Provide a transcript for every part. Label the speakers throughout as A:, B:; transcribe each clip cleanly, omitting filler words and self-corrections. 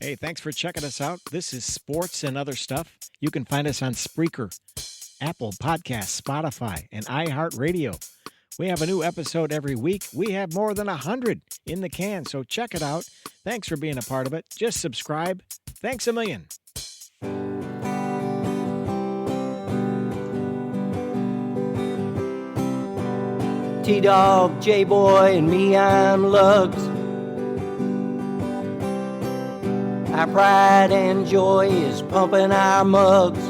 A: Hey, thanks for checking us out. This is Sports and Other Stuff. You can find us on Spreaker, Apple Podcasts, Spotify, and iHeartRadio. We have a new episode every week. We have more than 100 in the can, so check it out. Thanks for being a part of it. Just subscribe. Thanks a million.
B: T-Dog, J-Boy, and me, I'm Lugs. Our pride and joy is pumping our mugs.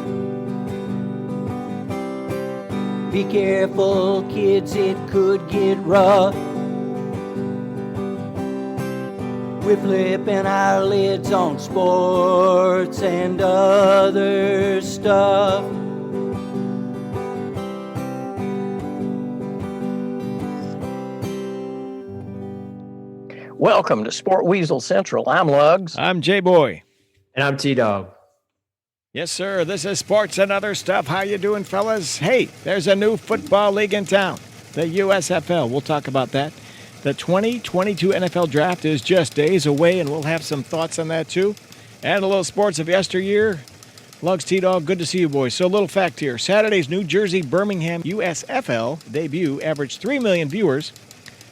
B: Be careful, kids, it could get rough. We're flipping our lids on sports and other stuff.
C: Welcome to Sport Weasel Central. I'm Lugs.
A: I'm J-Boy.
D: And I'm T-Dog.
A: Yes, sir. This is Sports and Other Stuff. How you doing, fellas? Hey, there's a new football league in town, the USFL. We'll talk about that. The 2022 NFL Draft is just days away, and we'll have some thoughts on that, too. And a little sports of yesteryear. Lugs, T-Dog, good to see you, boys. So a little fact here. Saturday's New Jersey-Birmingham USFL debut averaged 3 million viewers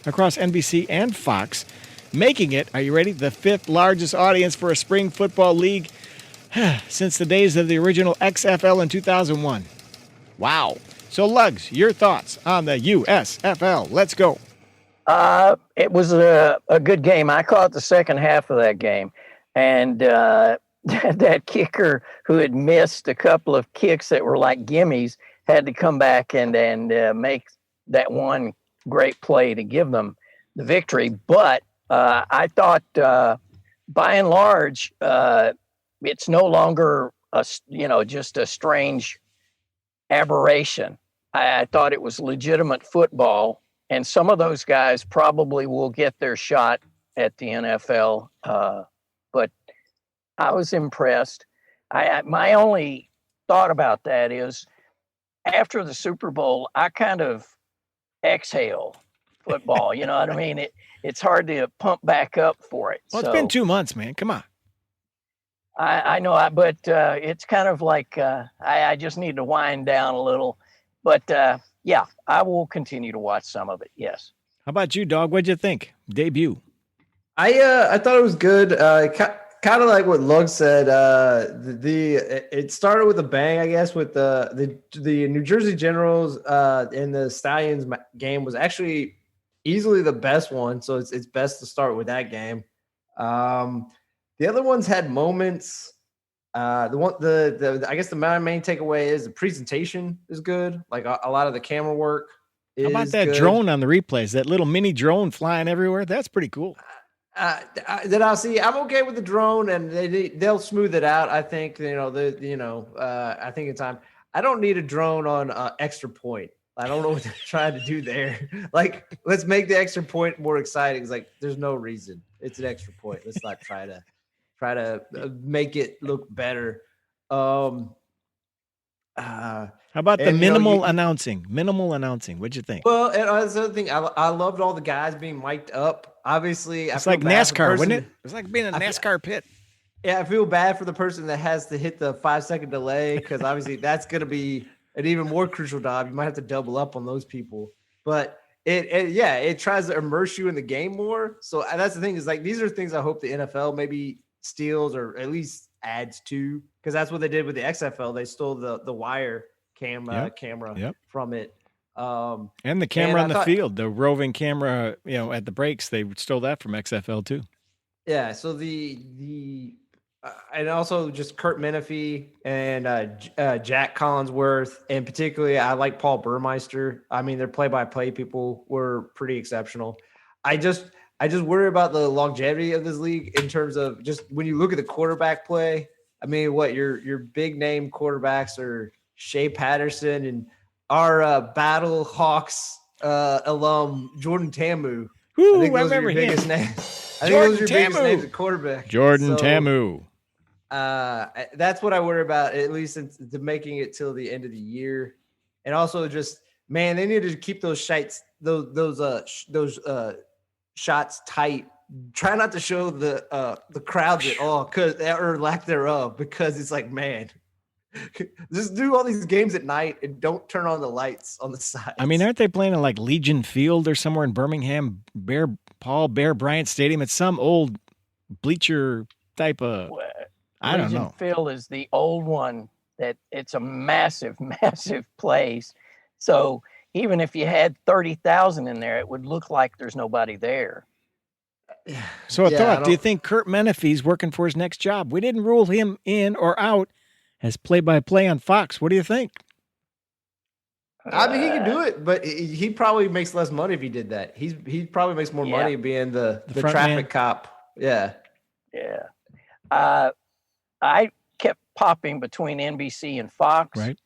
A: across NBC and Fox, making it, are you ready, the fifth largest audience for a spring football league since the days of the original XFL in 2001. Wow. So, Lugs, your thoughts on the USFL. Let's go.
C: It was a good game. I caught the second half of that game. And that kicker who had missed a couple of kicks that were like gimmies had to come back and make that one great play to give them the victory. But I thought, by and large, it's no longer just a strange aberration. I thought it was legitimate football, and some of those guys probably will get their shot at the NFL. But I was impressed. My only thought about that is, after the Super Bowl, I kind of exhale football. You know what I mean? It's hard to pump back up for it.
A: Well, it's been 2 months, man. Come on.
C: I know, but it's kind of like I just need to wind down a little. But, yeah, I will continue to watch some of it, yes.
A: How about you, Dog? What'd you think? Debut.
D: I thought it was good. Kind of like what Lug said. It started with a bang, I guess, with the New Jersey Generals and the Stallions game was actually easily the best one, so it's best to start with that game. The other ones had moments. I guess the main takeaway is the presentation is good. Like a lot of the camera work is
A: How about that
D: good.
A: drone on the replays? That little mini drone flying everywhere? That's pretty cool.
D: Then I'll see. I'm okay with the drone, and they'll smooth it out. I think I think in time. I don't need a drone on extra point. I don't know what they're trying to do there. Like, let's make the extra point more exciting. It's like there's no reason. It's an extra point. Let's not try to make it look better.
A: How about the minimal announcing? Minimal announcing. What'd you think?
D: Well, and that's the other thing. I loved all the guys being mic'd up. Obviously,
A: It's like NASCAR, wasn't it? It's like being in a NASCAR pit.
D: Yeah, I feel bad for the person that has to hit the 5-second delay because obviously that's going to be an even more crucial job. You might have to double up on those people. But it tries to immerse you in the game more. So that's the thing is like these are things I hope the NFL maybe steals or at least adds to, because that's what they did with the XFL. They stole the wire camera from it.
A: And the camera on the field, the roving camera, at the breaks, they stole that from XFL too.
D: Yeah. So and also just Kurt Menefee and Jack Collinsworth, and particularly I like Paul Burmeister. I mean, their play-by-play people were pretty exceptional. I just worry about the longevity of this league in terms of just when you look at the quarterback play. I mean, what your big name quarterbacks are Shea Patterson and our Battle Hawks alum Jordan Ta'amu.
A: Ooh,
D: I think those
A: I
D: are your
A: remember
D: biggest
A: him.
D: names. I think those are your biggest names at quarterback.
A: Jordan Ta'amu.
D: That's what I worry about, at least to making it till the end of the year. And also just, man, they need to keep those shots tight try not to show the crowds at all, or lack thereof, because it's like, man, just do all these games at night and don't turn on the lights on the sides.
A: I mean, aren't they playing in like Legion Field or somewhere in Birmingham, Paul Bear Bryant Stadium? It's some old bleacher type of, I don't know.
C: Legion Field is the old one that it's a massive, massive place. So even if you had 30,000 in there, it would look like there's nobody there.
A: So a thought, do you think Kurt Menefee's working for his next job? We didn't rule him in or out as play-by-play on Fox. What do you think?
D: I mean, he can do it, but he probably makes less money if he did that. He probably makes more money being the traffic man. Cop. Yeah.
C: Yeah. I kept popping between NBC and Fox.
A: Right.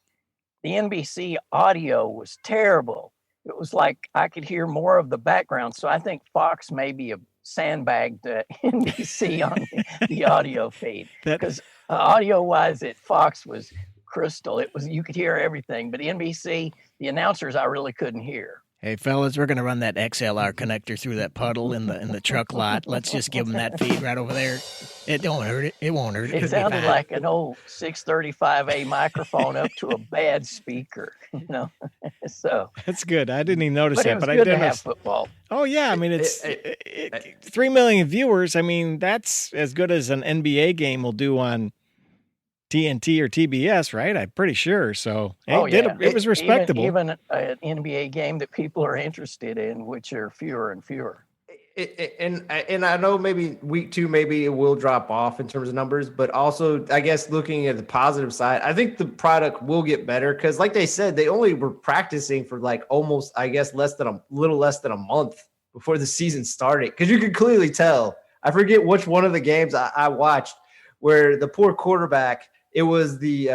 C: The NBC audio was terrible. It was like I could hear more of the background. So I think Fox maybe sandbagged NBC on the audio feed, because audio-wise at Fox was crystal. It was, you could hear everything, but NBC, the announcers, I really couldn't hear.
A: Hey, fellas, we're going to run that XLR connector through that puddle in the truck lot. Let's just give them that feed right over there. It don't hurt it. It won't hurt it.
C: It sounded like an old 635A microphone up to a bad speaker, you know. So
A: that's good. I didn't even notice that, but I
C: did
A: did
C: have football.
A: Oh yeah, I mean it's 3 million viewers. I mean that's as good as an NBA game will do on TNT or TBS, right? I'm pretty sure. So it was respectable.
C: Even an NBA game that people are interested in, which are fewer and fewer.
D: And I know maybe week 2, maybe it will drop off in terms of numbers, but also I guess looking at the positive side, I think the product will get better, because like they said, they only were practicing for like almost, I guess, little less than a month before the season started. Because you could clearly tell. I forget which one of the games I watched where the poor quarterback. It was the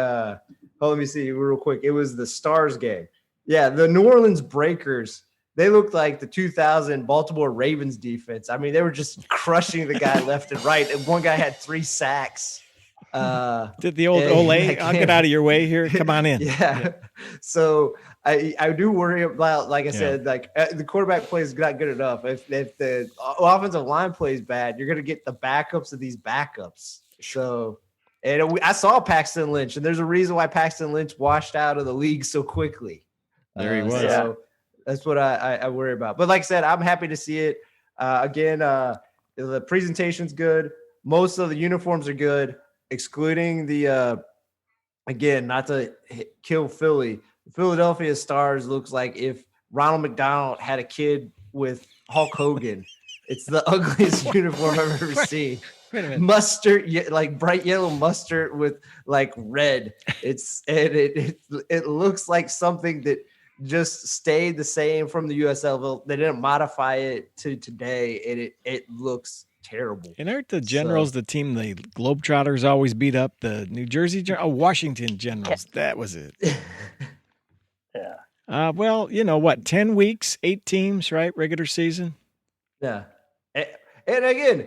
D: let me see real quick. It was the Stars game. Yeah, the New Orleans Breakers. They looked like the 2000 Baltimore Ravens defense. I mean, they were just crushing the guy left and right. And one guy had 3 sacks.
A: Did the old Olay? I'll get out of your way here. Come on in.
D: Yeah. So I do worry about, like I said, like the quarterback play is not good enough. If the offensive line plays bad, you're going to get the backups of these backups. So. And I saw Paxton Lynch, and there's a reason why Paxton Lynch washed out of the league so quickly.
A: There he was.
D: So that's what I worry about. But like I said, I'm happy to see it. Again, the presentation's good. Most of the uniforms are good, excluding the again, not to kill Philly. The Philadelphia Stars looks like if Ronald McDonald had a kid with Hulk Hogan. It's the ugliest uniform I've ever seen. Mustard, like bright yellow mustard with like red. It looks like something that just stayed the same from the USFL. They didn't modify it to today, and it looks terrible.
A: And aren't the Generals the team the Globetrotters always beat up? The New Jersey Washington Generals. That was it.
C: Yeah.
A: Well, you know what? 10 weeks, 8 teams, right? Regular season.
D: Yeah. And again,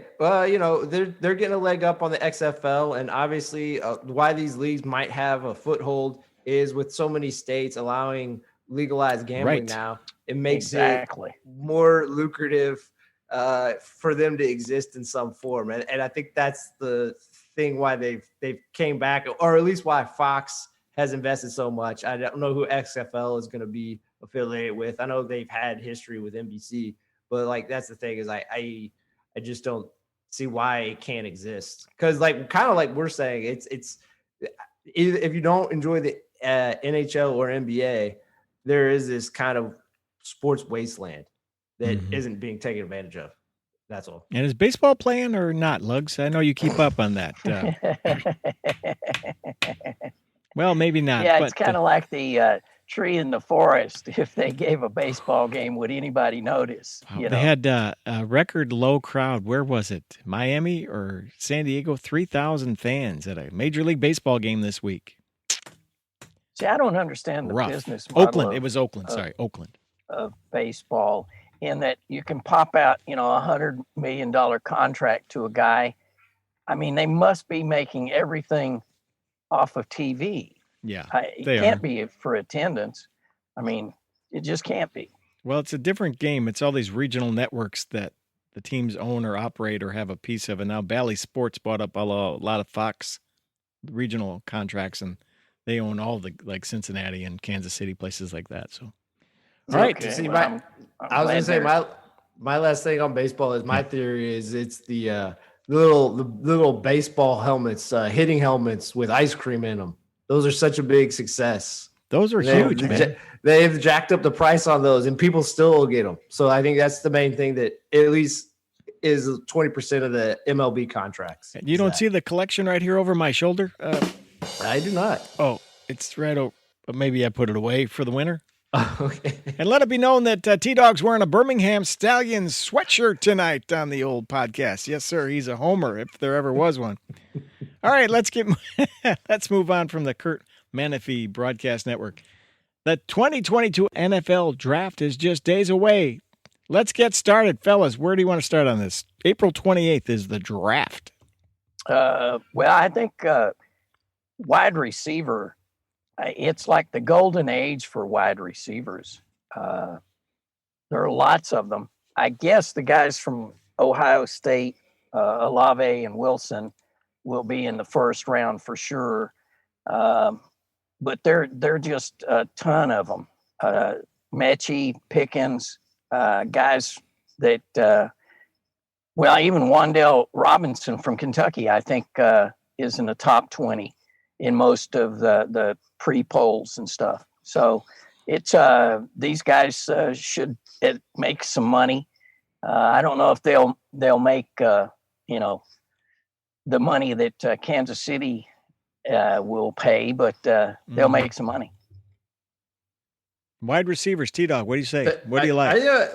D: you know, they're getting a leg up on the XFL, and obviously why these leagues might have a foothold is with so many states allowing legalized gambling now. It makes it more lucrative for them to exist in some form, and I think that's the thing why they've came back, or at least why Fox has invested so much. I don't know who XFL is going to be affiliated with. I know they've had history with NBC, but like that's the thing is I just don't see why it can't exist. Because like kind of like we're saying, it's if you don't enjoy the NHL or NBA, there is this kind of sports wasteland that isn't being taken advantage of. That's all.
A: And is baseball playing or not, Lugs? I know you keep up on that. Well, maybe not.
C: Yeah, it's kind of like the tree in the forest. If they gave a baseball game, would anybody notice?
A: Wow, they had a record low crowd. Where was it? Miami or San Diego? 3,000 fans at a Major League Baseball game this week.
C: See, I don't understand the business model.
A: Oakland. It was Oakland. Sorry, Oakland.
C: Of baseball, in that you can pop out, you know, $100 million contract to a guy. I mean, they must be making everything off of TV.
A: Yeah,
C: it can't be for attendance. I mean, it just can't be.
A: Well, it's a different game. It's all these regional networks that the teams own or operate or have a piece of. And now Bally Sports bought up a lot of Fox regional contracts, and they own all the like Cincinnati and Kansas City, places like that. So, all right.
C: Okay,
D: See,
C: well,
D: I was
C: glad
D: gonna say
C: they're-
D: my last thing on baseball is my theory is it's the little baseball helmets, hitting helmets with ice cream in them. Those are such a big success.
A: Those are huge, man.
D: They've jacked up the price on those, and people still get them. So I think that's the main thing that at least is 20% of the MLB contracts.
A: You don't see the collection right here over my shoulder?
D: I do not.
A: Oh, it's right over. But maybe I put it away for the winter.
D: Okay.
A: And let it be known that T-Dog's wearing a Birmingham Stallions sweatshirt tonight on the old podcast. Yes, sir. He's a homer if there ever was one. All right, let's move on from the Kurt Menefee Broadcast Network. The 2022 NFL Draft is just days away. Let's get started, fellas. Where do you want to start on this? April 28th is the draft.
C: Well, I think wide receiver, it's like the golden age for wide receivers. There are lots of them. I guess the guys from Ohio State, Olave and Wilson, will be in the first round for sure. But they're just a ton of them. Mechie, Pickens, guys that, even Wan'Dale Robinson from Kentucky, I think, is in the top 20 in most of the pre-polls and stuff. So it's these guys should make some money. I don't know if they'll make the money that Kansas City will pay, but they'll make some money.
A: Wide receivers, T-Dog, what do you say? What do you like?
D: I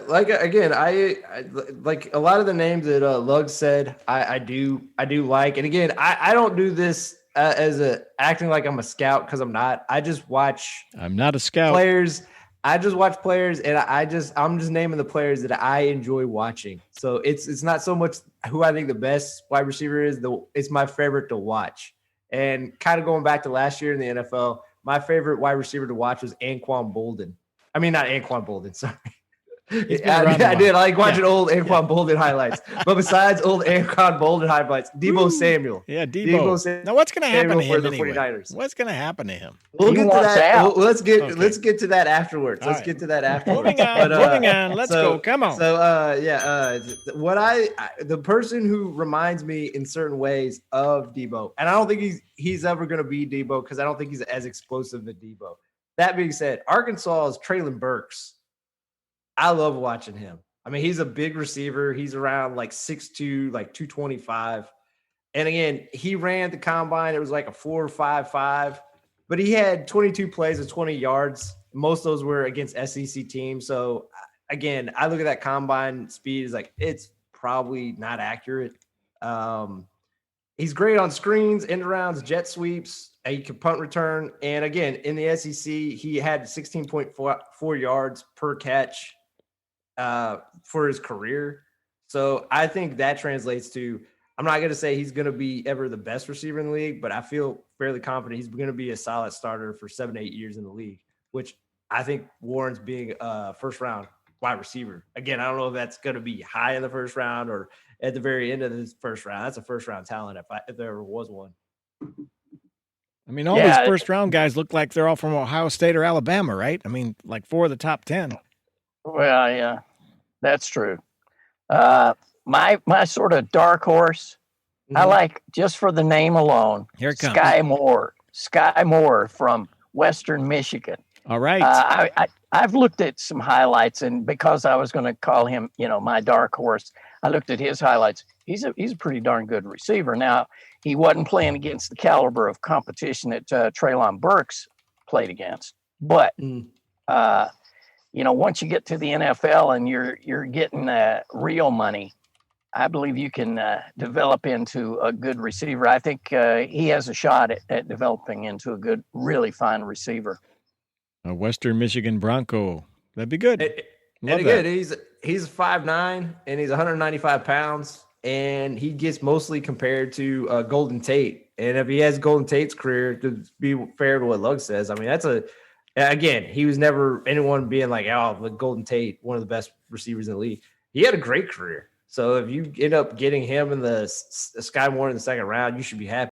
D: like a lot of the names that Lug said. I do like, and again, I don't do this as acting like I'm a scout, because I'm not. I just watch.
A: I'm not a scout.
D: Players. I just watch players, and I'm just naming the players that I enjoy watching. So it's not so much who I think the best wide receiver is. It's my favorite to watch. And kind of going back to last year in the NFL, my favorite wide receiver to watch was Anquan Boldin. I mean, not Anquan Boldin, sorry. I did. I like watching old Anquan Boldin highlights. But besides old Anquan Boldin highlights, Debo Samuel.
A: Yeah, Debo. Now, what's going to happen to him anyway? 49ers. What's going to happen to him?
D: We'll get to that. Let's get to that afterwards. Let's get to that afterwards.
A: Moving on. Let's go. Come on.
D: So, the person who reminds me in certain ways of Debo, and I don't think he's ever going to be Debo, because I don't think he's as explosive as Debo. That being said, Arkansas is Treylon Burks. I love watching him. I mean, he's a big receiver. He's around like 6'2", like 225. And again, he ran the combine. It was like a 4.55, but he had 22 plays of 20 yards. Most of those were against SEC teams. So again, I look at that combine speed is like, it's probably not accurate. He's great on screens, end arounds, jet sweeps. He can punt return. And again, in the SEC, he had 16.4 yards per catch for his career. So I think that translates to, I'm not going to say he's going to be ever the best receiver in the league, but I feel fairly confident he's going to be a solid starter for 7-8 years in the league, which I think warrants being a first round wide receiver. Again, I don't know if that's going to be high in the first round or at the very end of this first round. That's a first round talent if there ever was one.
A: I mean, all these first round guys look like they're all from Ohio State or Alabama, right? I mean, like 4 of the top 10.
C: Well, yeah, that's true. My sort of dark horse, I like, just for the name alone,
A: here it comes.
C: Sky Moore from Western Michigan.
A: All right.
C: I've looked at some highlights, and because I was going to call him, my dark horse, I looked at his highlights. He's a pretty darn good receiver. Now, he wasn't playing against the caliber of competition that Treylon Burks played against, but once you get to the NFL and you're getting real money, I believe you can develop into a good receiver. I think he has a shot at developing into a good, really fine receiver.
A: A Western Michigan Bronco. That'd be good.
D: And again, he's 5'9", and he's 195 pounds, and he gets mostly compared to Golden Tate. And if he has Golden Tate's career, to be fair to what Lug says, I mean, again, he was never anyone being like, oh, Golden Tate, one of the best receivers in the league. He had a great career. So if you end up getting him in the Sky Moore in the second round, you should be happy.